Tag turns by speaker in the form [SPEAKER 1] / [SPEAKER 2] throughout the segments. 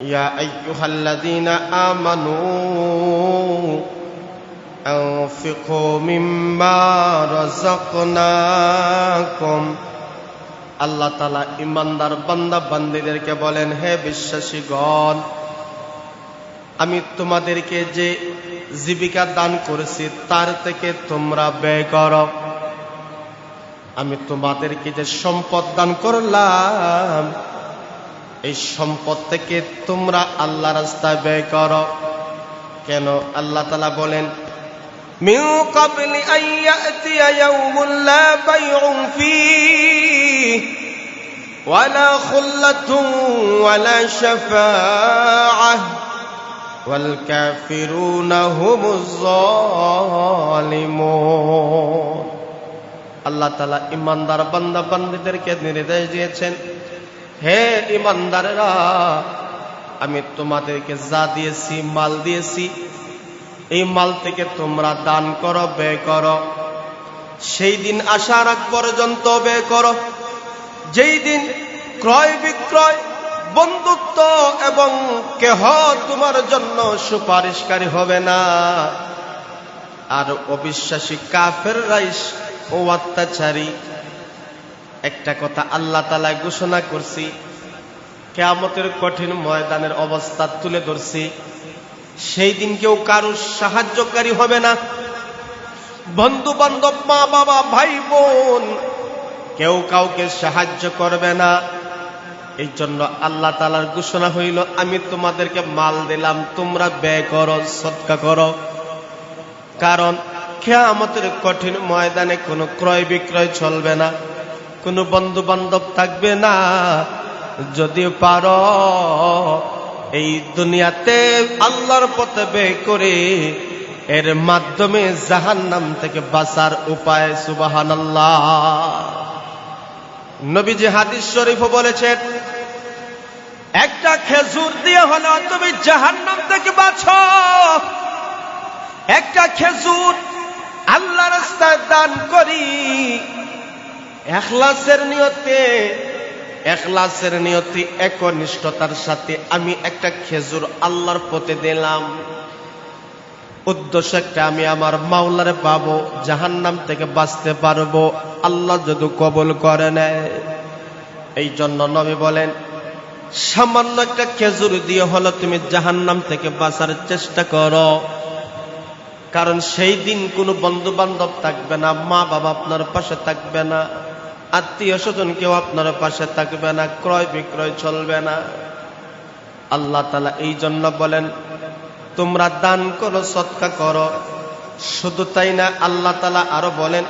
[SPEAKER 1] يا أيها الذين آمنوا أنفقوا مما رزقناكم আল্লাহ তাআলা ঈমানদার বান্দা বান্দীদেরকে বলেন, হে বিশ্বাসীগণ, আমি তোমাদেরকে যে জীবিকা দান করেছি তার থেকে তোমরা ব্যয় করো। আমি তোমাদেরকে যে সম্পদ দান করলাম এই সম্পদ থেকে তোমরা আল্লাহর রাস্তায় ব্যয় করো। কেন? আল্লাহ তাআলা বলেন, মিন ক্বাবলি আন ইয়াতিয়া ইয়াউমুন লা বাইউন ফীহি ওয়ালা খুল্লাতুন ওয়ালা শাফাআহ ওয়াল কাফিরুনা হুমুজ যালিমুন। আল্লাহ তাআলা ঈমানদার বান্দা বান্দীদেরকে নির্দেশ দিয়েছেন, হে ঈমানদারেরা, আমি তোমাদেরকে যা দিয়েছি, মাল দিয়েছি, এই মাল থেকে তোমরা দান করো, ব্যয় করো। সেই দিন আসার আগ পর্যন্ত ব্যয় করো, যেই দিন ক্রয় বিক্রয়, বন্ধুত্ব এবং কেহ তোমার জন্য সুপারিশকারী হবে না। আর অবিশ্বাসী কাফেররা ও অত্যাচারী। একটা কথা আল্লাহ তাআলা ঘোষণা করছি, কিয়ামতের কঠিন ময়দানের অবস্থা তুলে ধরছি। সেই দিন কেউ কারো সাহায্যকারী হবে না, বন্ধু বান্ধব, মা বাবা, ভাই বোন, কেউ কাউকে সাহায্য করবে না। এই জন্য আল্লাহ তাআলার ঘোষণা হইল, আমি তোমাদেরকে মাল দিলাম, তোমরা ব্যয় করো, সদকা করো। কারণ কিয়ামতের কঠিন ময়দানে কোনো ক্রয় বিক্রয় চলবে না, কোনো বন্ধু বান্ধব থাকবে না। যদি পারো এই দুনিয়াতে আল্লাহর পথে ব্যয় করে এর মাধ্যমে জাহান্নাম থেকে বাঁচার উপায়। সুবহানাল্লাহ। নবীজি হাদিস শরীফে বলেছেন, একটা খেজুর দিয়ে হলো তুমি জাহান্নাম থেকে বাঁচো। একটা খেজুর আল্লাহর রাস্তায় দান করি, ইখলাসের নিয়তে একনিষ্ঠতার সাথে আমি একটা খেজুর আল্লাহর পথে দিলাম। উদ্দেশ্য একটা, আমি আমার মাওলারে পাবো, জাহান্নাম থেকে বাঁচতে পারবো, আল্লাহ যদি কবুল করে নেয়। এই জন্য নবী বলেন, সামান্য একটা খেজুর দিয়ে হলো তুমি জাহান্নাম থেকে বাঁচার চেষ্টা করো। কারণ সেই দিন কোনো বন্ধু বান্ধব থাকবে না, মা বাবা আপনার পাশে থাকবে না, আত্মীয় স্বজন কেউ আপনার পাশে থাকবে না, ক্রয় বিক্রয় চলবে না। আল্লাহ তাআলা এই জন্য বলেন, তোমরা দান করো, সদকা করো। শুধু তাই না, আল্লাহ তাআলা আরো বলেন,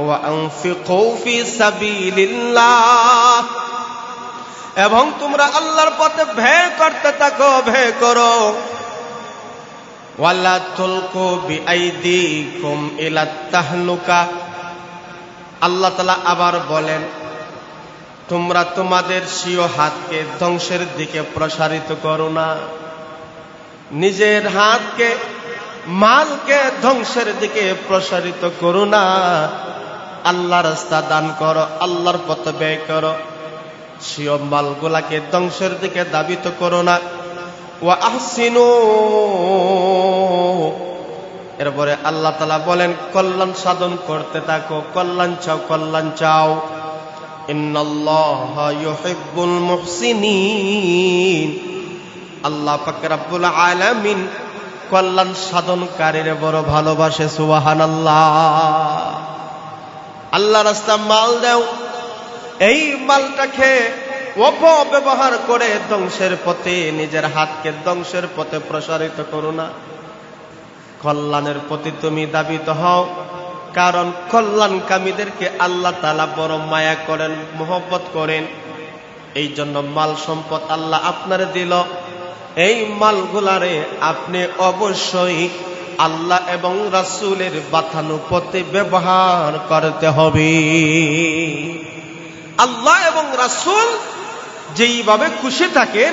[SPEAKER 1] ওয়া আনফিকু ফি সাবিলিল্লাহ, এবং তোমরা আল্লাহর পথে ব্যয় করতে থাকো, ব্যয় করো। ওয়ালা তুলকু বিআইদিকুম ইলাত তাহলুকা। আল্লাহ তাআলা আবার বলেন, তোমরা তোমাদের স্বীয় হাতকে ধ্বংসের দিকে প্রসারিত করো না। নিজের হাতকে, মালকে ধ্বংসের দিকে প্রসারিত করো না। আল্লাহর রাস্তা দান করো, আল্লাহর পথে ব্যয় করো। স্বীয় মালগুলাকে ধ্বংসের দিকে ধাবিত করো না। ওয়া আহসিনু, এরপরে আল্লাহ তাআলা বলেন, কল্যাণ সাধন করতে থাকো, কল্যাণ চাও, কল্যাণ চাও। ইন্নাল্লাহা ইউহিব্বুল মুহসিনিন। আল্লাহ পাক রব্বুল আলামিন কল্যাণ সাধনকারীরে বড় ভালোবাসে। সুবহানাল্লাহ। আল্লাহ রাস্তায় মাল দাও, এই মালটাকে অপব্যবহার করে ধ্বংসের পথে, নিজের হাতকে ধ্বংসের পথে প্রসারিত করো না। কল্যাণের প্রতি তুমি ধাবিত হও, কারণ কল্যাণকামীদেরকে আল্লাহ তাআলা বড় মায়া করেন, মহব্বত করেন। এই জন্য মাল সম্পদ আল্লাহ আপনারে দিল, এই মালগুলারে আপনি অবশ্যই আল্লাহ এবং রাসূলের বাতানো পথে ব্যবহার করতে হবে। আল্লাহ এবং রাসূল যেইভাবে খুশি থাকেন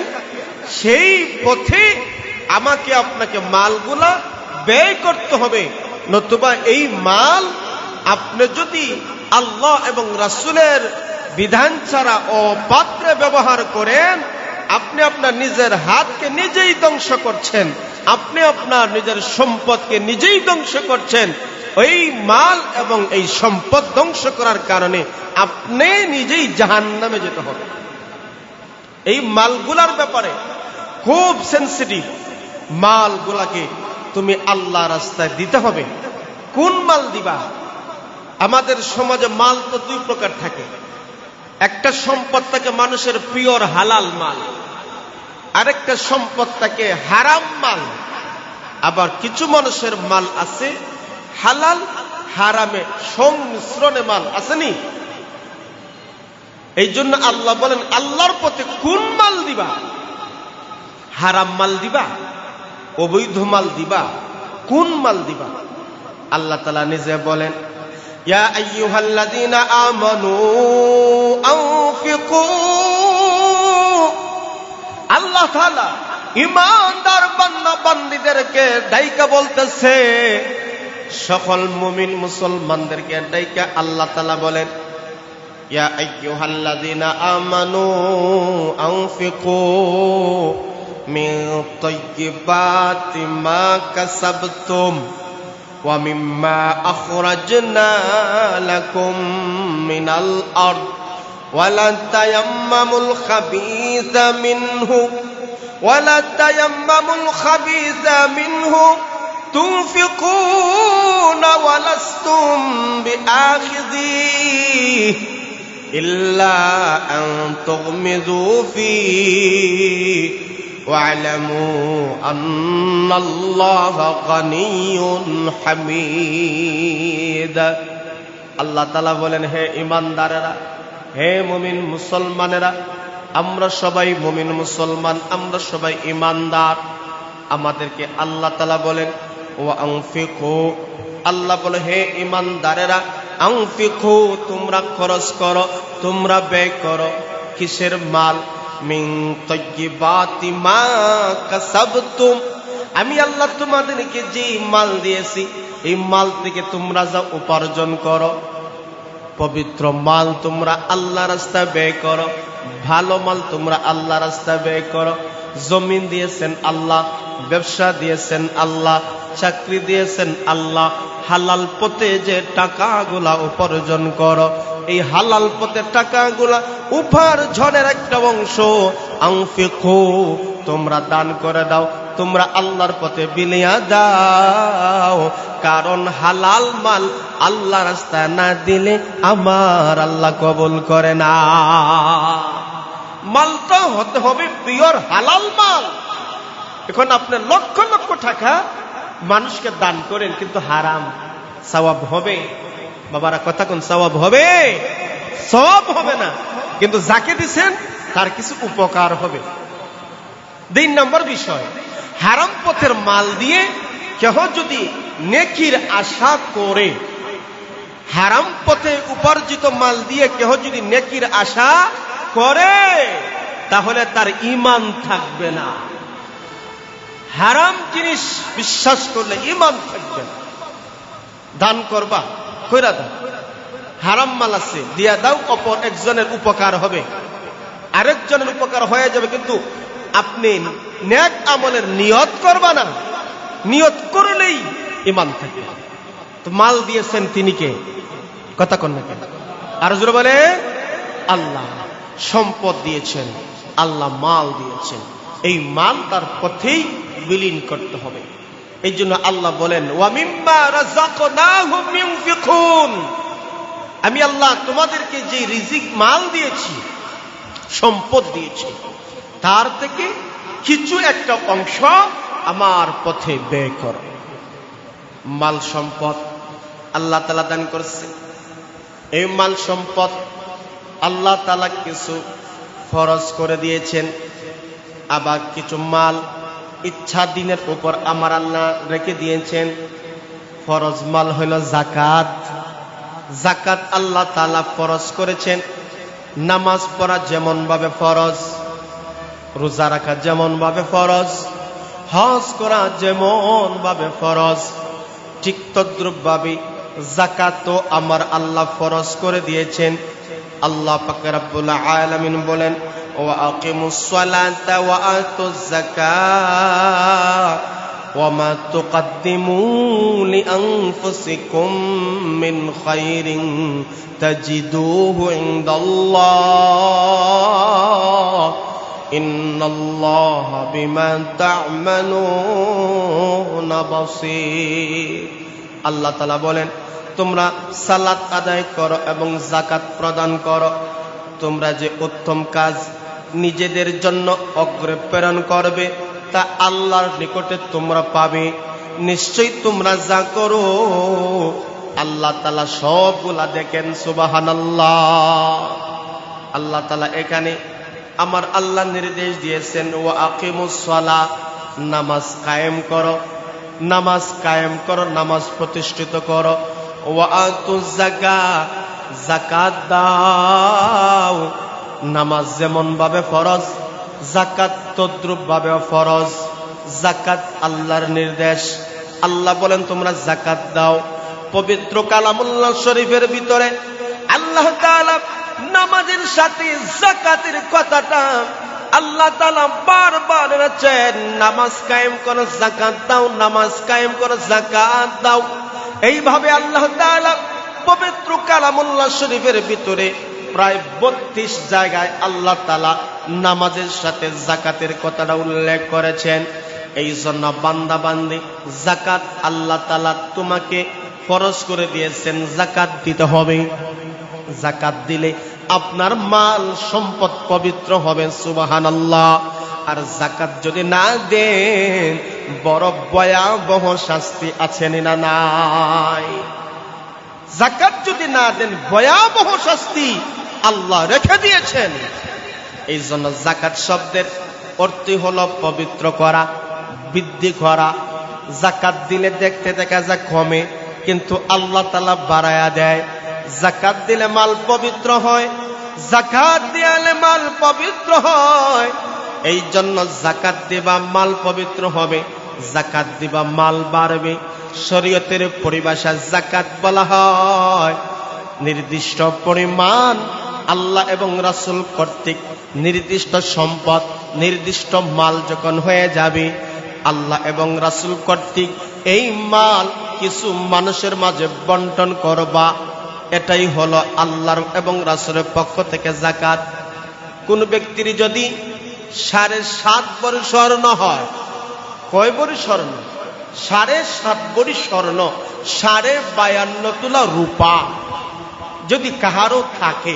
[SPEAKER 1] সেই পথে আমাকে আপনাকে মালগুলা ব্যয় করতে হবে। নতুবা এই মাল আপনি যদি আল্লাহ এবং রাসূলের বিধান ছাড়া অপাত্রে ব্যবহার করেন, আপনি আপনার নিজের হাতকে নিজেই ধ্বংস করছেন, আপনি আপনার নিজের সম্পদকে নিজেই ধ্বংস করছেন। ওই মাল এবং এই সম্পদ ধ্বংস করার কারণে আপনি নিজেই জাহান্নামে যেতে হবে। এই মালগুলার ব্যাপারে খুব সেনসিটিভ। মালগুলাকে তুমি আল্লাহ রাস্তায় দিতে হবে। কোন মাল দিবা? আমাদের সমাজে মাল তো দুই প্রকার থাকে। একটা সম্পদ থাকে মানুষের পিওর হালাল মাল, আরেকটা সম্পদ থাকে হারাম মাল। আবার কিছু মানুষের মাল আছে হালাল হারামে সংমিশ্রণে মাল আসেনি। এই জন্য আল্লাহ বলেন আল্লাহর পথে কোন মাল দিবা? হারাম মাল দিবা, অবৈধ মাল দিবা, কোন মাল দিবা? আল্লাহ তাআলা নিজে বলেন ইয়া আইয়ুহাল্লাযীনা আমানু আনফিকু। আল্লাহ তাআলা ঈমানদার বান্দা বান্দীদেরকে ডাইকা বলতেছে, সকল মুমিন মুসলমানদেরকে ডাইকা আল্লাহ তাআলা বলেন ইয়া আইয়ুহাল্লাযীনা আমানু আনফিকু মিন তাইয়্যিবাতি মা কাসাবতুম ওয়া মিম্মা আখরাজনা লাকুম মিনাল আরদ ওয়া লা তায়াম্মামুল খাবীসা মিনহু তুনফিকুনা ওয়া লাস্তুম বিআখিযিহি ইল্লা আন তুগমিযু ফীহি ওয়া'লামু আন্নাল্লাহা গানিয়্যুন হামিদ। আল্লাহ তাআলা বলেন, হে ঈমানদারেরা, হে মুমিন মুসলমানেরা, আমরা সবাই মুমিন মুসলমান, আমরা সবাই ঈমানদার। আমাদেরকে আল্লাহ তাআলা বলেন ওয়া আনফিকু, আল্লাহ বলে হে ঈমানদারেরা আনফিকু, তোমরা খরচ করো, তোমরা ব্যয় করো। কিসের মাল? মিন তাইয়্যিবাতি মা কাসাবতুম, আমি আল্লাহ তোমাদেরকে যে মাল দিয়েছি এই মাল থেকে তোমরা যা উপার্জন করো, পবিত্র মাল তোমরা আল্লাহ রাস্তায় ব্যয় করো, ভালো মাল তোমরা আল্লাহ রাস্তায় ব্যয় করো। জমিন দিয়েছেন আল্লাহ, ব্যবসা দিয়েছেন আল্লাহ, চাকরি দিয়েছেন আল্লাহ। হালাল পথে যে টাকাগুলা উপার্জন করো, এই হালাল পথে টাকাগুলা উপার্জনের একটা অংশ আনফিকু, তোমরা দান করে দাও, তোমরা আল্লাহর পথে বিলিয়ে দাও। কারণ হালাল মাল আল্লাহ রাস্তায় না দিলে আমার আল্লাহ কবুল করে না। মালটা হতে হবে পিওর হালাল মাল। এখন আপনি লক্ষ লক্ষ টাকা মানুষকে দান করেন, কিন্তু হারাম, সওয়াব হবে? বাবারা কথা কোন সওয়াব হবে? সওয়াব হবে না, কিন্তু যাকে দিবেন তার কিছু উপকার হবে। 3 নম্বর বিষয়, হারাম পথের মাল দিয়ে কেহ যদি নেকির আশা করে, হারাম পথে উপার্জিত মাল দিয়ে কেহ যদি নেকির আশা করে, তাহলে তার ঈমান থাকবে না। হারাম জিনিস বিশ্বাস করলে ঈমান থাকবে না। দান করবা, কইরা দাও। হারাম মাল আছে, দিয়া দাও, অপর একজনের উপকার হবে, আরেকজনের উপকার হয়ে যাবে, কিন্তু আপনি নেক আমলের নিয়ত করবা না। নিয়ত করলেই ঈমান থাকবে। তো মাল দিয়েছেন তিনি কে? কথা কন না কেন? আর জোরে বলে আল্লাহ। সম্পদ দিয়েছেন আল্লাহ, মাল দিয়েছেন, এই মাল তার পথেই বিলীন করতে হবে। এই জন্য আল্লাহ বলেন ওয়া মিম্মা রাযাকনাহুম ইউনফিকুন, আমি আল্লাহ তোমাদেরকে যে রিজিক মাল দিয়েছি, সম্পদ দিয়েছি, তার থেকে কিছু একটা অংশ আমার পথে ব্যয় করো। মাল সম্পদ আল্লাহ তাআলা দান করেছে। এই মাল সম্পদ আল্লাহ তাআলা কিছু ফরজ করে দিয়েছেন, আবার কিছু মাল ইচ্ছা দিনের উপর আমার আল্লাহ রেখে দিয়েছেন। ফরজ মাল হইল যাকাত। যাকাত আল্লাহ তাআলা ফরজ করেছেন। নামাজ পড়া যেমন ভাবে ফরজ, রোজা রাখা যেমন ভাবে ফরজ, হজ করা যেমন ভাবে ফরজ, ঠিক তদ্রুপ ভাবে যাকাতও আমার আল্লাহ ফরজ করে দিয়েছেন। আল্লাহ পাক রব্বুল আলামিন বলেন وأقيموا الصلاة وآتوا الزكاة وما تقدموا لأنفسكم من خير تجدوه عند الله إن الله بما تعملون بصير আল্লাহ তাআলা বলেন তোমরা সালাত আদায় করো এবং যাকাত প্রদান করো তোমরা যে উত্তম কাজ নিজেদের জন্য অগ্রে প্রেরণ করবে তা আল্লাহর নিকটে তোমরা পাবে নিশ্চয়ই তোমরা যা করো আল্লাহ তাআলা সবগুলা দেখেন সুবহানাল্লাহ আল্লাহ তাআলা এখানে আমার আল্লাহ নির্দেশ দিয়েছেন ওয়া আকিমুস সালাহ নামাজ কায়েম করো নামাজ প্রতিষ্ঠিত করো ওয়া আতুজ যাকাত যাকাত দাও নামাজ যেমন ভাবে ফরজ যাকাত তদ্রুপ ভাবে ফরজ যাকাত আল্লাহর নির্দেশ আল্লাহ বলেন তোমরা যাকাত দাও পবিত্র কালামুল্লাহ শরীফের ভিতরে আল্লাহ তাআলা নামাজের সাথে যাকাতের কথাটা আল্লাহ তাআলা বারবার বলেছেন নামাজ কায়েম করো যাকাত দাও নামাজ কায়েম করো যাকাত দাও এইভাবে আল্লাহ তাআলা পবিত্র কালামুল্লাহ শরীফের ভিতরে প্রায় ৩২ জায়গায় আল্লাহ তাআলা নামাজের সাথে যাকাতের কথাটা উল্লেখ করেছেন এই জন্য বান্দা বান্দি যাকাত আল্লাহ তাআলা তোমাকে ফরজ করে দিয়েছেন যাকাত দিতে হবে যাকাত দিলে আপনার মাল সম্পদ পবিত্র হবে সুবহানাল্লাহ আর যাকাত যদি না দেন বড় ভয়াবহ শাস্তি আছে না নাই যাকাত যদি না দেন ভয়াবহ শাস্তি আল্লাহ রেখে দিয়েছেন এই জন্য যাকাত শব্দের অর্থ হলো পবিত্র করা বৃদ্ধি করা যাকাত দিলে দেখতে দেখা যায় কমে কিন্তু আল্লাহ তাআলা বাড়ায়া দেয় যাকাত দিলে মাল পবিত্র হয় যাকাত দিলে মাল পবিত্র হয় এই জন্য যাকাত দিবা মাল পবিত্র হবে যাকাত দিবা মাল বাড়বে শরীয়তের পরিভাষায় যাকাত বলা হয় নির্দিষ্ট পরিমাণ আল্লাহ এবং রাসূল কর্তৃক নির্দিষ্ট সম্পদ নির্দিষ্ট মাল যখন হয়ে যাবে আল্লাহ এবং রাসূল কর্তৃক এই মাল কিছু মানুষের মাঝে বন্টন করবা এটাই হলো আল্লাহর এবং রাসূলের পক্ষ থেকে যাকাত কোন ব্যক্তির যদি ৭.৫ ভরি স্বর্ণ হয় কয় ভরি স্বর্ণ ৭.৫ ভরি স্বর্ণ 52.৫ তোলা রূপা যদি কাহারও থাকে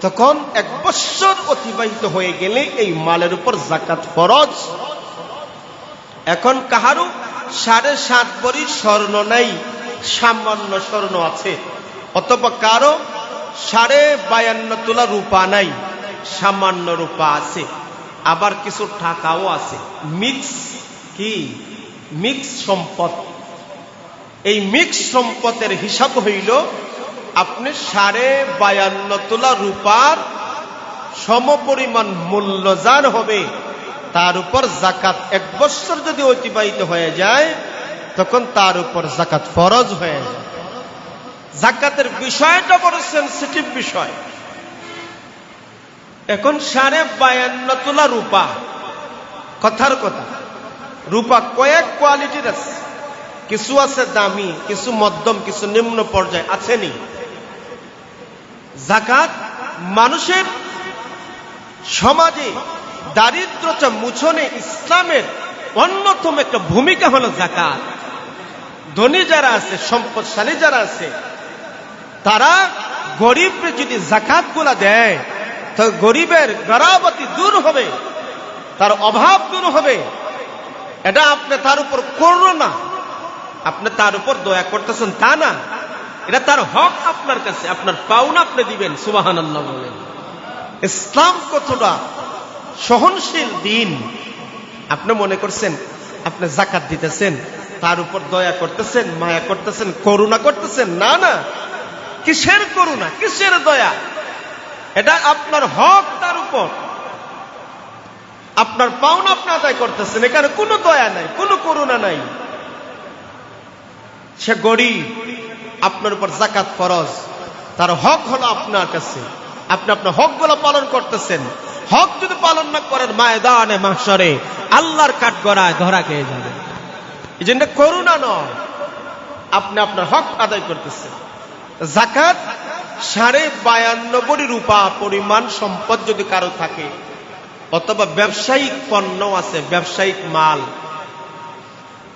[SPEAKER 1] তখন ১ বছর অতিবাহিত হয়ে গেলে এই মালের উপর যাকাত ফরজ এখন কাহারও ৭.৫ ভরি স্বর্ণ নাই সামান্য স্বর্ণ আছে অথবা কারো 52.৫ তোলা রূপা নাই সামান্য রূপা আছে আবার কিছু টাকাও আছে মিক্স সম্পদ এই মিক্স সম্পদের হিসাব হইল আপনি 52.৫ তোলা রূপার সমপরিমাণ মূল্য যার হবে তার উপর যাকাত ১ বছর যদি অতিবাহিত হয়ে যায় তখন তার উপর যাকাত ফরজ হয়ে যায় যাকাতের বিষয়টা বড় সেনসিটিভ বিষয় এখন 52.৫ তোলা রূপা কথার কথা রূপা কয়েক কোয়ালিটির আছে কিছু আছে দামি কিছু মধ্যম কিছু নিম্ন পর্যায়ে আছেনি যাকাত মানুষের সমাজে দারিদ্রতা মোচনে ইসলামের অন্যতম একটা ভূমিকা হলো যাকাত ধনী যারা আছে সম্পদশালী যারা আছে তারা গরিবকে যদি যাকাত গুলা দেয় তো গরিবের গরাবতি দূর হবে তার অভাব দূর হবে এটা আপনি তার উপর করুণা আপনি তার উপর দয়া করতেছেন তা না এটা তার হক আপনার কাছে আপনার পাওনা আপনি দিবেন সুবহানাল্লাহ বলেন ইসলাম কতটা সহনশীল দিন আপনি মনে করছেন আপনি যাকাত দিতেছেন তার উপর দয়া করতেছেন মায়া করতেছেন করুণা করতেছেন না না কিসের করুণা কিসের দয়া এটা আপনার হক তার উপর আপনার পাওনা আপনি আদায় করতেছেন এখানে কোনো দয়া নাই কোনো করুণা নাই সে গরিব আপনার উপর যাকাত ফরজ তার হক হলো আপনার কাছে আপনি আপনার হকগুলো পালন করতেছেন হক যদি পালন না করেন ময়দানে মাহশরে আল্লাহর কাঠগড়ায় ধরা খেয়ে যাবে। এই জন্য করুণা নয়, আপনি আপনার হক আদায় করতেছেন। যাকাত 52.5 কোটি রূপা পরিমাণ সম্পদ যদি কারো থাকে, অথবা ব্যবসায়িক পণ্য আছে, ব্যবসায়িক মাল,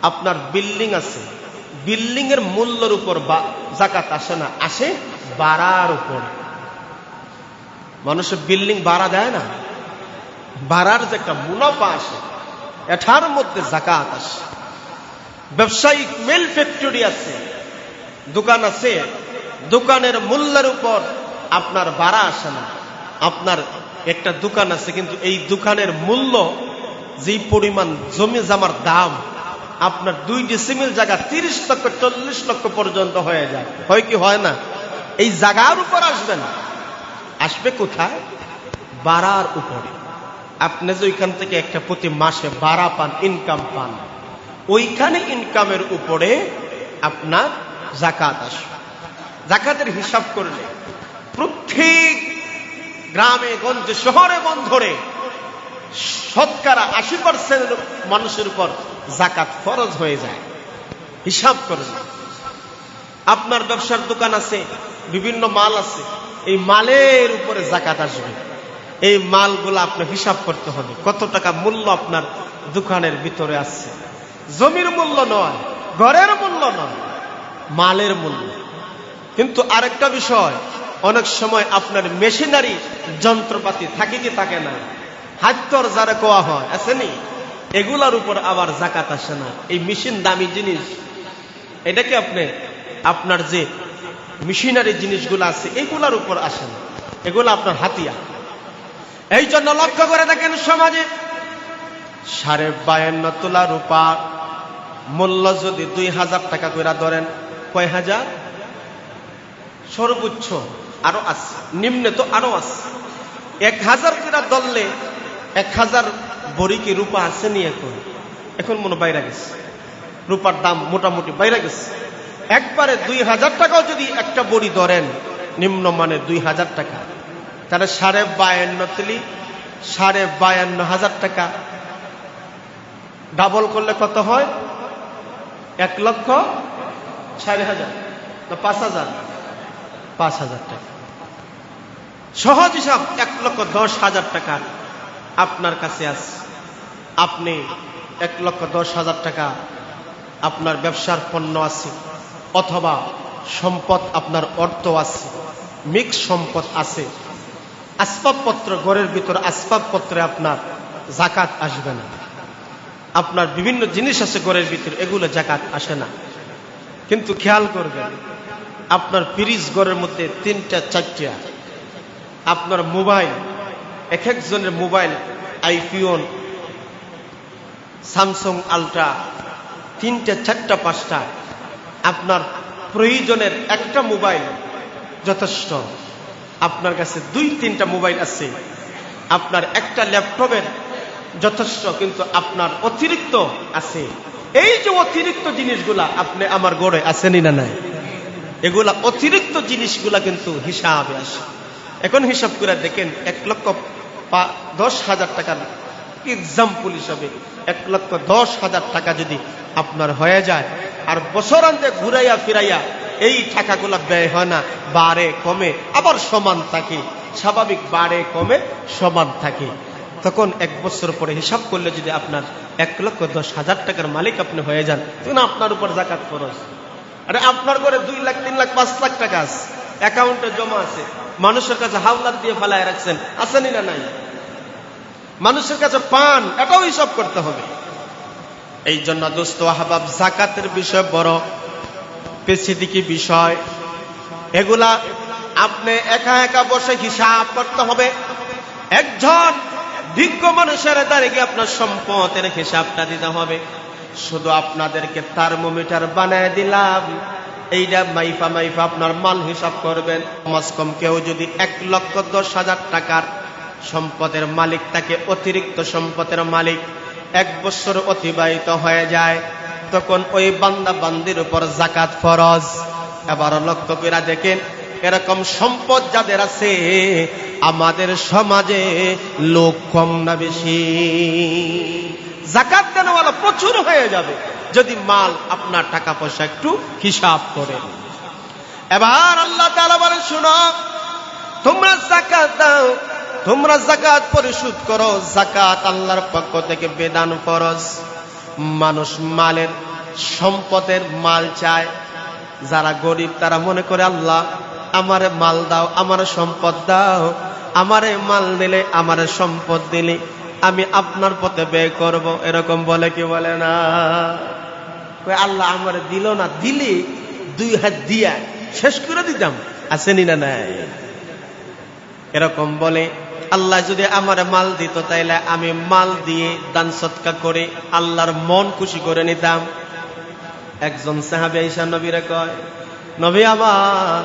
[SPEAKER 1] আপনার বিল্ডিং আছে, বিল্ডিং এর মূল্যের উপর যাকাত আসে না, আসে ভাড়ার উপর। মানুষের বিল্ডিং ভাড়া দেয় না, ভাড়ার যে একটা মুনাফা আসে এটার মধ্যে যাকাত আসে। ব্যবসায়িক মিল ফ্যাক্টরি আছে, দোকান আছে, দোকানের মূল্যের উপর আপনার ভাড়া আসে না। আপনার একটা দোকান আছে, কিন্তু এই দোকানের মূল্য যেই পরিমাণ জমি জামার দাম, আপনার 2 ডিসিমিল জায়গা 30 লক্ষ 40 লক্ষ পর্যন্ত হয়ে যায়। হয় কি হয় না? এই জায়গার উপর আসবে না, আসবে কোথায়? ভাড়ার উপরে। আপনি যে ওইখান থেকে একটা প্রতি মাসে ভাড়া পান, ইনকাম পান, ওইখানে ইনকামের উপরে আপনার যাকাত আসবে। যাকাতের হিসাব করলে প্রত্যেক গ্রামে গঞ্জে শহরে বন্দরে শতকরা 80% মানুষের উপর যাকাত ফরজ হয়ে যায়। হিসাব করলে আপনার ব্যবসার দোকান আছে, বিভিন্ন মাল আছে, এই মালের উপরে যাকাত আসবে। এই মালগুলো আপনার হিসাব করতে হবে, কত টাকা মূল্য আপনার দোকানের ভিতরে আছে। জমির মূল্য নয়, ঘরের মূল্য নয়, মালের মূল্য। কিন্তু আরেকটা বিষয়, অনেক সময় আপনার মেশিনারি যন্ত্রপাতি থাকে কি থাকে না, হাতর যারা কোয়া হয় আসেনি, এগুলার উপর আবার যাকাত আসে না। এই মেশিন দামি জিনিস, এটাকে আপনি আপনার যে মেশিনারি জিনিসগুলো আছে এগুলার উপর আসে না, এগুলো আপনার হাতিয়ার। এই জন্য লক্ষ্য করে দেখেন, সমাজে 52.5 তোলা রূপা মূল্য যদি 2000 টাকা করে ধরেন, কয় হাজার? সর্বোচ্চ আরো আছে, নিম্নে তো আরো আছে। 1000 করে ধরলে 1000 বড়ি কি রূপা আছে নি? এখন মনে বাইরে গেছে, রূপার দাম মোটামুটি বাইরে গেছে। একবারে 2000 টাকাও যদি একটা বড়ি ধরেন, নিম্নমানের 2000 টাকা, তাহলে 52.5 তুলি 52,500 টাকা ডাবল করলে কত হয়? 1,04,000 না 5,000? 5,000 টাকা। সহজ হিসাব, 1,10,000 টাকা আপনার কাছে আছে। আপনি 1,10,000 টাকা আপনার ব্যবসার পণ্য আছে, অথবা সম্পদ আপনার অর্থ আছে, মিক্স সম্পদ আছে, আসবাবপত্র, ঘরের ভিতরে আসবাবপত্রে আপনার যাকাত আসবে না। আপনার বিভিন্ন জিনিস আছে ঘরের ভিতরে, এগুলো যাকাত আসে না। কিন্তু খেয়াল করবেন, আপনার ফ্রিজ ঘরের মধ্যে 3টা 4টা, আপনার মোবাইল, এক একজনের মোবাইল আইফোন, স্যামসাং আলট্রা, 3টা 4টা 5টা, আপনার প্রয়োজনের একটা মোবাইল যথেষ্ট। আপনার কাছে 2-3টা মোবাইল আছে, আপনার একটা ল্যাপটপের যথেষ্ট, কিন্তু আপনার অতিরিক্ত আছে। এই যে অতিরিক্ত জিনিসগুলা আপনি আমার গড়ে আসেনি না নাই, এগুলা অতিরিক্ত জিনিসগুলা কিন্তু হিসাবে আসে। এখন হিসাব করে দেখেন, 1,10,000 টাকার এক্সাম্পল হিসাবে 1,10,000 টাকা যদি আপনার হয়ে যায়, আর বছরান্তে ঘুরাইয়া ফিরাইয়া এই টাকাগুলা ব্যয় হয় না, বাড়ে কমে আবার সমান থাকে, স্বাভাবিক বাড়ে কমে সমান থাকে, তখন 1 বছর পরে হিসাব করলে যদি আপনার 1,10,000 টাকার মালিক আপনি হয়ে যান, তখন আপনার উপর যাকাত ফরজ। আরে আপনার ঘরে 2 লাখ 3 লাখ 5 লাখ টাকা আছে, অ্যাকাউন্টে জমা আছে, মানুষের কাছে হাওলাত দিয়ে ফেলায় রাখছেন, আসেনি না নাই? মানুষের কাছে পান, এটাও হিসাব করতে হবে। এই জন্য দোস্ত আহবাব, যাকাতের বিষয় বড় পেছিদিকি বিষয়, এগুলা আপনি একা একা বসে হিসাব করতে হবে। একজন বিজ্ঞ মানুষের দ্বারা গিয়ে আপনার সম্পদের হিসাবটা দিতে হবে। শুধু আপনাদেরকে থার্মোমিটার বানায় দিলাম, এইটা মাইফা মাইফা আপনার মাল হিসাব করবেন। কমস কম কেউ যদি 1,10,000 টাকার সম্পদের মালিক থাকে, অতিরিক্ত সম্পদের মালিক, 1 বছর অতিবাহিত হয়ে যায়, তখন ওই বান্দা বান্দির উপর যাকাত ফরজ। এবার লক্ষ্য করে দেখেন, এরকম সম্পদ যাদের আছে আমাদের সমাজে লোক কম না বেশি? যাকাত দেওয়ালা প্রচুর হয়ে যাবে যদি মাল আপনার টাকা পয়সা একটু হিসাব করেন। এবার আল্লাহ তাআলা বলেন, শুনো, তোমরা যাকাত দাও, তোমরা যাকাত পরিশোধ করো। যাকাত আল্লাহর পক্ষ থেকে বিধান ফরজ। মানুষ মালের সম্পদের মাল চায়। যারা গরিব তারা মনে করে, আল্লাহ আমারে মাল দাও, আমার সম্পদ দাও, আমারে মাল দিলে, আমারে সম্পদ দিলে আমি আপনার পথে ব্যয় করব। এরকম বলে কি বলে না? আল্লাহ আমারে দিল না, দিলে দুই হাত দিয়া শেষ করে দিতাম, আসেনি না নাই? এরকম বলে। আল্লাহ যদি আমারে মাল দিত তাইলে আমি মাল দিয়ে দান সদকা করে আল্লাহর মন খুশি করে নিতাম। একজন সাহাবী আয়েশা নবীরে কয়, নবী আমার,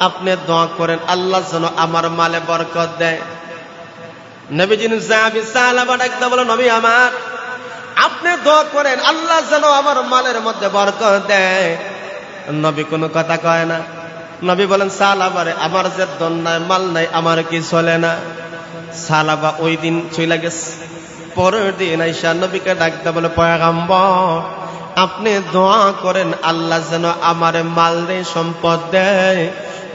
[SPEAKER 1] আপনি দোয়া করেন আল্লাহ যেন আমার মালে বরকত দেয়। নবীজি সাহাবী সাহাবা ডাকতে বলে, নবী আমার, আপনি দোয়া করেন আল্লাহ যেন আমার মালের মধ্যে বরকত দেয়। নবী কোনো কথা কয় না। নবী বলেন, সাহাবারে, আমার যে ধন নাই, মাল নাই, আমার কি চলে না? সাহাবা ওই দিন চলে গেছে। পরের দিন আয়েশা নবীকে ডাকতে বলে, পয়গম্বর, আপনি দোয়া করেন আল্লাহ যেন আমার মাল দেয়, সম্পদ দেয়।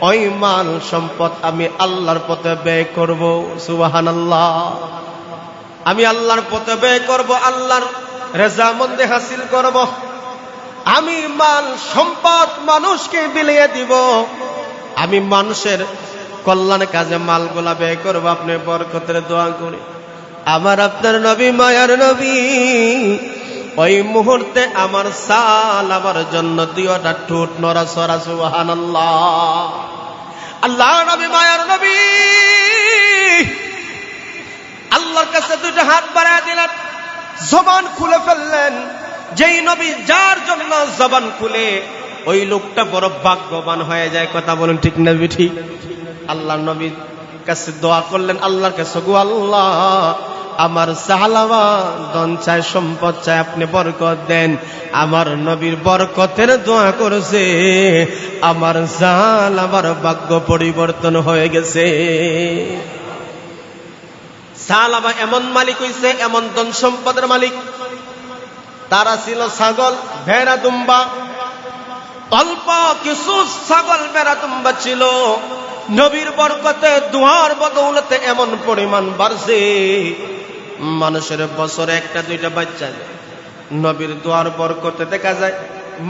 [SPEAKER 1] ওই মাল সম্পদ আমি আল্লাহর পথে ব্যয় করব। সুবহানাল্লাহ। আমি আল্লাহর পথে ব্যয় করব, আল্লাহর রেজামন্দি হাসিল করব। আমি মাল সম্পদ মানুষকে বিলিয়ে দিব। আমি মানুষের কল্যাণ কাজে মালগুলা ব্যয় করব। আপনি বরকতের দোয়া করে। আমার আপনার নবী, মায়ার নবী, ওই মুহূর্তে আমার সাল আমার জন্য দুইটা ঠোঁট নড়াচড়া। সুবহানাল্লাহ। আল্লাহ নবী, মায়ার নবী আল্লাহর কাছে দুইটা হাত বাড়ায় দিলেন, জবান খুলে ফেললেন। যেই নবী যার জন্য জবান খুলে ওই লোকটা বড় ভাগ্যবান হয়ে যায়। কথা বলুন ঠিক না ঠিক? আল্লাহ নবীর কাছে দোয়া করলেন আল্লাহর কাছে, গো আল্লাহ, আমার সাহাবা ধন চায়, সম্পদ চায়, আপনি বরকত দেন। আমার নবীর বরকতের দোয়া করেছে, আমার জাল, আমার ভাগ্য পরিবর্তন হয়ে গেছে। সাহাবা এমন মালিক হইছে, এমন ধন সম্পদের মালিক। তারা ছিল ছাগল, ভেড়া, দুম্বা। অল্প কিছু ছাগল, ভেড়া, দুম্বা ছিল। নবীর বরকতে, দুয়ার বদৌলতে এমন পরিমাণ বাড়ছে, মানুষের বছরে একটা দুইটা বাচ্চা। নবীর দোয়ার বরকতে দেখা যায়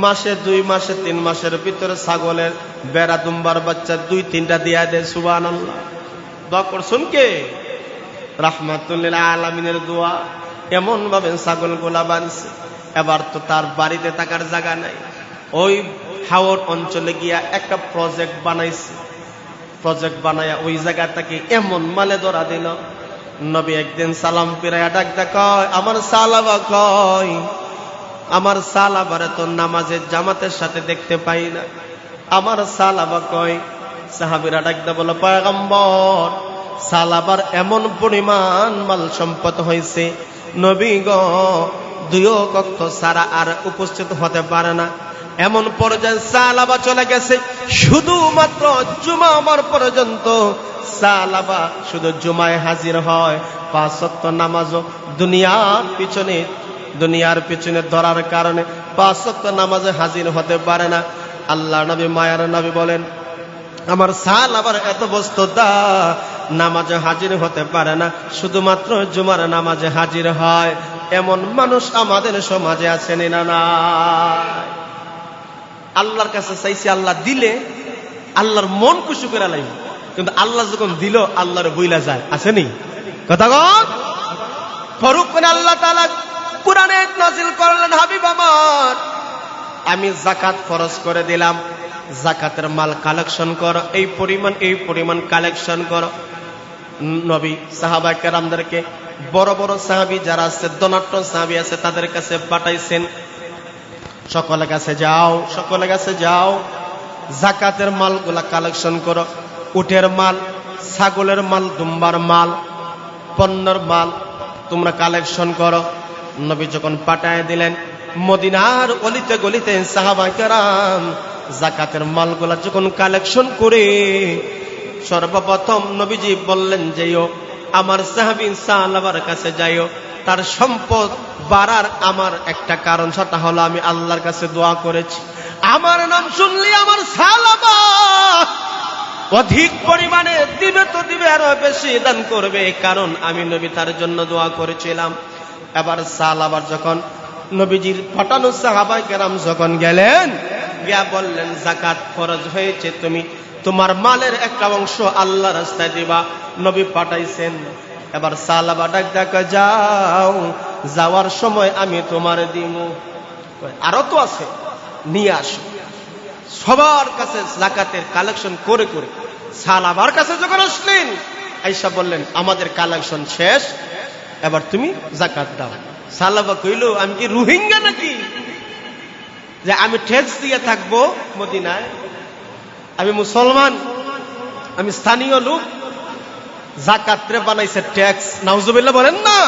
[SPEAKER 1] মাসে, 2 মাসে, 3 মাসের ভিতরে ছাগলের, ভেড়া, দুম্বার বাচ্চা 2-3টা দিয়া দেয়। সুবহানাল্লাহ। দোয়া করছেন কে? রাহমাতুল লিল আলামিনের দোয়া। এমন ভাবে ছাগল গোলা বানছে। এবার তো তার বাড়িতে থাকার জায়গা নাই। ওই হাওর অঞ্চলে গিয়া একটা প্রজেক্ট বানাইছে। প্রজেক্ট বানায়া ওই জায়গাটাকে এমন মালে ধরা দিল। নবী একদিন সালাম ফিরাইয়া ডাকতে কয়, আমার সালাবা কয়, আমার সালাবারে তো নামাজের জামাতের সাথে দেখতে পাই না, আমার সালাবা কয়? সাহাবীরা ডাকতে বলে, পয়গম্বর, সালাবার এমন পরিমাণ মাল সম্পদ হয়েছে, নবী গো 2 ওয়াক্ত ছাড়া আর উপস্থিত হতে পারে না। এমন পর্যায়ে সালাবা চলে গেছে, শুধুমাত্র জুমা আমার পর্যন্ত সালাবা শুধু জুমায় হাজির হয়। 5 ওয়াক্ত নামাজও দুনিয়ার পিছনে ধরার কারণে 5 ওয়াক্ত নামাজে হাজির হতে পারে না। আল্লাহ নবী, মায়ার নবী বলেন, আমার সালাবার এত বস্তুতা, নামাজে হাজির হতে পারে না, শুধুমাত্র জুমার নামাজে হাজির হয়। এমন মানুষ আমাদের সমাজে আছেন না? নাই। আল্লাহর কাছে চাইছি, আল্লাহ দিলে আল্লাহর মন খুশি করে লাগবে, কিন্তু আল্লাহ যখন দিল আল্লাহর বইলা যায়। আসেনি কথা কন? ফরুক করে আল্লাহ তাআলা কুরআনে নাযিল করলেন, হাবিব আমার, আমি যাকাত ফরজ করে দিলাম, যাকাতের মাল কালেকশন করো, এই পরিমাণ কালেকশন করো। নবী সাহাবায়ে কেরামদেরকে, বড় বড় সাহাবী যারা আছে, ধনাঢ্য সাহাবী আছে, তাদের কাছে পাঠাইছেন, সকলের কাছে যাও, যাকাতের মালগুলা কালেকশন করো। উটের মাল, ছাগলের মাল, দুম্বার মাল, পণ্যের মাল তোমরা কালেকশন করো। নবী যখন পাঠায় দিলেন, মদিনার অলিতে গলিতে সাহাবায়ে কেরাম জাকাতের মালগুলা যখন কালেকশন করে সর্বপ্রথম নবীজি বললেন যাইও আমার সাহাবী সালাবার কাছে যাইও, তার সম্পদ বাড়ার আমার একটা কারণ, সেটা হলো আমি আল্লাহর কাছে দোয়া করেছি আমার নাম শুনলি আমার সালাবা অধিক পরিমাণে দিবে তো দিবে, আরো বেশি দান করবে, কারণ আমি নবী তার জন্য দোয়া করেছিলাম। এবার সালাবার যখন নবীজির পাঠানো সাহাবায়ে কেরাম যখন গেলেন, গিয়া বললেন যাকাত ফরজ হয়েছে, তুমি তোমার মালের একটা অংশ আল্লাহর রাস্তায় দিবা। নবী পাঠাইছেন। এবার সালাবা ডাক ডাকা যাও, যাওয়ার সময় আমি তোমার দিমু, আরো তো আছে নিয়ে আসো। সবার কাছে জাকাতের কালেকশন করে করে সালাবার কাছে যখন আসলেন, আয়েশা বললেন আমাদের কালেকশন শেষ, এবার তুমি জাকাত দাও। সালাবা কইল আমি কি রোহিঙ্গা নাকি যে আমি ট্যাক্স দিয়ে থাকবো মদিনায়? আমি মুসলমান, আমি স্থানীয় লোক, জাকাতরে বানাইছে ট্যাক্স। নাউজুবিল্লাহ বলেন না।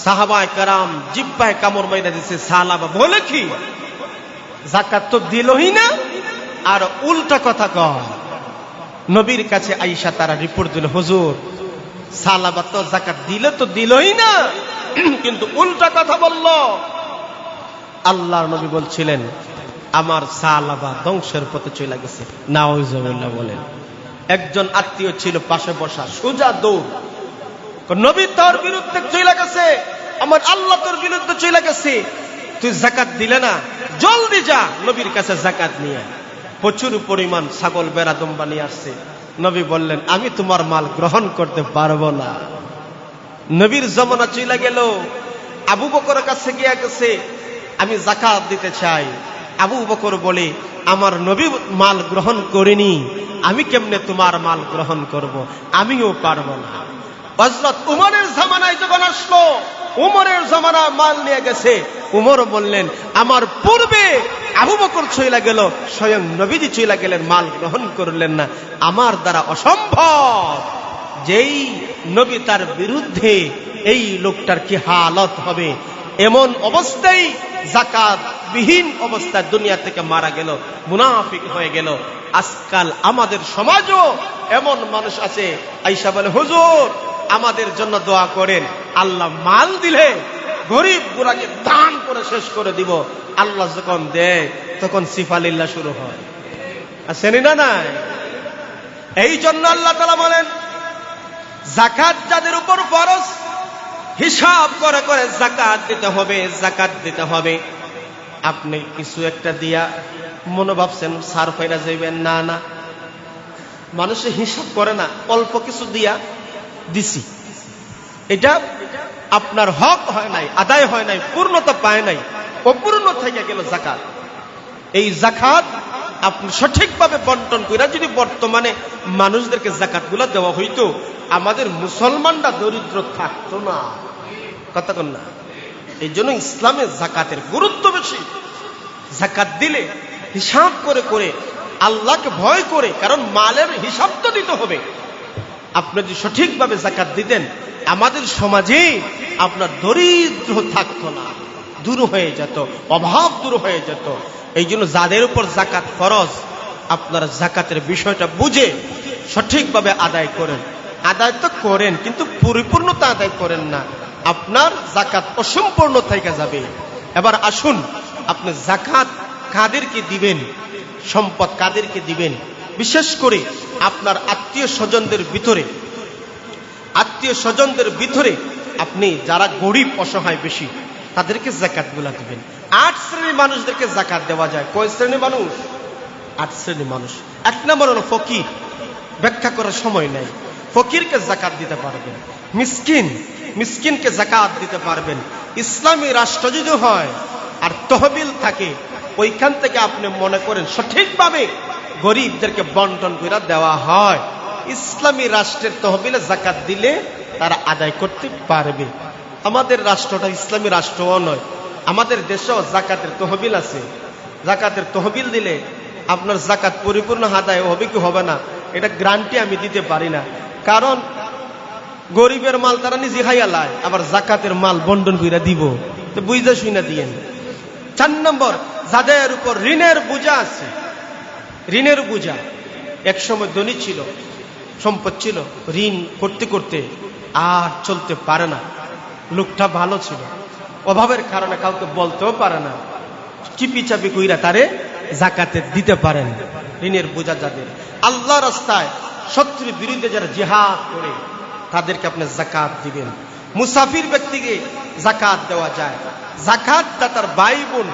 [SPEAKER 1] সাহাবায়ে কেরাম জিহ্বায় কামড় মাইরা দিছে। সালাবা বলে কি জাকাত তো দিলই না, আর উল্টা কথা কয়। নবীর কাছে আয়েশা তারা রিপোর্ট দিল, হুজুর সালাবা তো জাকাত দিলে তো দিলই না, কিন্তু উল্টা কথা বলল। আল্লাহর নবী বলছিলেন আমার সালাবা ধ্বংসের পথে চলে গেছে। নাউজুবিল্লাহ বলেন। একজন আত্মীয় ছিল পাশে বসা, সোজা দৌড়, নবী তোর বিরুদ্ধে চলে গেছে, আমার আল্লাহ তোর বিরুদ্ধে চলে গেছে, তুই জাকাত দিলে না, জলদি যা নবীর কাছে জাকাত নিয়ে। প্রচুর পরিমাণ ছাগল বেড়া দুম্বা নিয়ে আসছে। নবী বললেন আমি তোমার মাল গ্রহণ করতে পারবো না। নবীর জমানা চলে গেল, আবু বকরের কাছে গিয়ে গেছে আমি জাকাত দিতে চাই। আবু বকর বলে আমার নবী মাল গ্রহণ করেনি, আমি কেমনে তোমার মাল গ্রহণ করব, আমিও পারবো না। হযরত উমরের জামানায় যখন আসলো, উমরের জামানা মাল নিয়ে গেছে, উমর বললেন আমার পূর্বে আবু বকর চলে গেল, স্বয়ং নবীজি চলে গেলেন, মাল গ্রহণ করলেন না, আমার দ্বারা অসম্ভব। যেই নবী তার বিরুদ্ধে, এই লোকটার কি হালত হবে। এমন অবস্থায় জাকাত বিহীন অবস্থায় দুনিয়া থেকে মারা গেল, মুনাফিক হয়ে গেল। আজকাল আমাদের সমাজও এমন মানুষ আছে। আয়েশা বলে হুজুর আমাদের জন্য দোয়া করেন, আল্লাহ মাল দিলে গরিব গুলাকে দান করে শেষ করে দিব। আল্লাহ যখন দেয় তখন সিফালিল্লাহ শুরু হয়। আসেনি না নাই? এই জন্য আল্লাহ তাআলা বলেন যাকাত যাদের উপর ফরজ, হিসাব করে করে যাকাত দিতে হবে, যাকাত দিতে হবে। আপনি কিছু একটা দিয়া মনে ভাবছেন সার ফাইরা যাইবেন, না না, মানুষে হিসাব করে না, অল্প কিছু দিয়া দিছি, এটা আপনার হক হয় নাই, আদায় হয় নাই, পূর্ণতা পায় নাই, অপূর্ণ থেকে গেল জাকাত। এই জাকাত আপনি সঠিকভাবে বন্টন করে যদি বর্তমানে মানুষদেরকে জাকাত গুলা দেওয়া হইতো, আমাদের মুসলমানরা দরিদ্র থাকতো না। কথা কন না? এই জন্য ইসলামে জাকাতের গুরুত্ব বেশি। জাকাত দিলে হিসাব করে করে, আল্লাহকে ভয় করে, কারণ মালের হিসাব তো দিতে হবে। আপনি যদি সঠিকভাবে জাকাত দিতেন, আমাদের সমাজে আপনার দরিদ্র থাকতো না, দূর হয়ে যেত, অভাব দূর হয়ে যেত। এই জন্য যাদের উপর জাকাত ফরজ, আপনারা জাকাতের বিষয়টা বুঝে সঠিকভাবে আদায় করেন। আদায় তো করেন, কিন্তু পরিপূর্ণতা আদায় করেন না, আপনার জাকাত অসম্পূর্ণ থেকে যাবে। এবার আসুন, আপনি জাকাত কাদেরকে দিবেন, সম্পদ কাদেরকে দিবেন, বিশেষ করে আপনার আত্মীয় স্বজনদের ভিতরে আপনি যারা গরিব অসহায় বেশি, তাদেরকে জাকাত গুলা দিবেন। 8 শ্রেণীর মানুষদেরকে জাকাত দেওয়া যায়। কয় শ্রেণীর মানুষ? 8 শ্রেণীর মানুষ। 1 নম্বর হলো ফকির, ব্যাখ্যা করার সময় নাই। ফকিরকে জাকাত দিতে পারবেন। মিসকিনকে জাকাত দিতে পারবেন। ইসলামী রাষ্ট্র যদি হয় আর তহবিল থাকে, ওইখান থেকে আপনি মনে করেন সঠিকভাবে গরিবদেরকে বন্টন করে দেওয়া হয়, ইসলামী রাষ্ট্রের তহবিলে জাকাত দিলে তারা আদায় করতে পারবে। আমাদের রাষ্ট্রটা ইসলামী রাষ্ট্রও নয়, আমাদের দেশেও জাকাতের তহবিল আছে। জাকাতের তহবিল দিলে আপনার জাকাত পরিপূর্ণ আদায় হবে কি হবে না, এটা গ্যারান্টি আমি দিতে পারি না। কারণ গরিবের মাল তারা নিজে খাইয়া লায়, আবার জাকাতের মাল বন্টন করে দিব, তো বুঝতে শুই না দিয়েন। 4 নম্বর, যাদের উপর ঋণের বোঝা আছে, ঋণের বোঝা, একসময় ধনী ছিল, সম্পদ ছিল, ঋণ করতে করতে আর চলতে পারে না, লোকটা ভালো ছিল, অভাবের কারণে কাউকে বলতেও পারে না, চিপি চাপি কইরা তারে যাকাতে দিতে পারেন। ঋণের বোঝা যাদের, আল্লাহ রাস্তায় শত্রুর বিরুদ্ধে যারা জিহাদ করে তাদেরকে আপনি যাকাত দিবেন। মুসাফির ব্যক্তিকে যাকাত দেওয়া যায়। যাকাত দাতার ভাই বোন,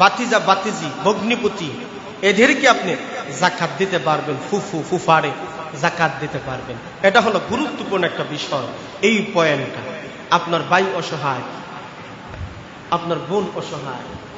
[SPEAKER 1] বাতিজা বাতিজি, ভগ্নিপতি, এদেরকে আপনি যাকাত দিতে পারবেন। ফুফু ফুফারে যাকাত দিতে পারবেন। এটা হলো গুরুত্বপূর্ণ একটা বিষয়। এই পয়েন্টটা, আপনার ভাই অসহায়, আপনার বোন অসহায়,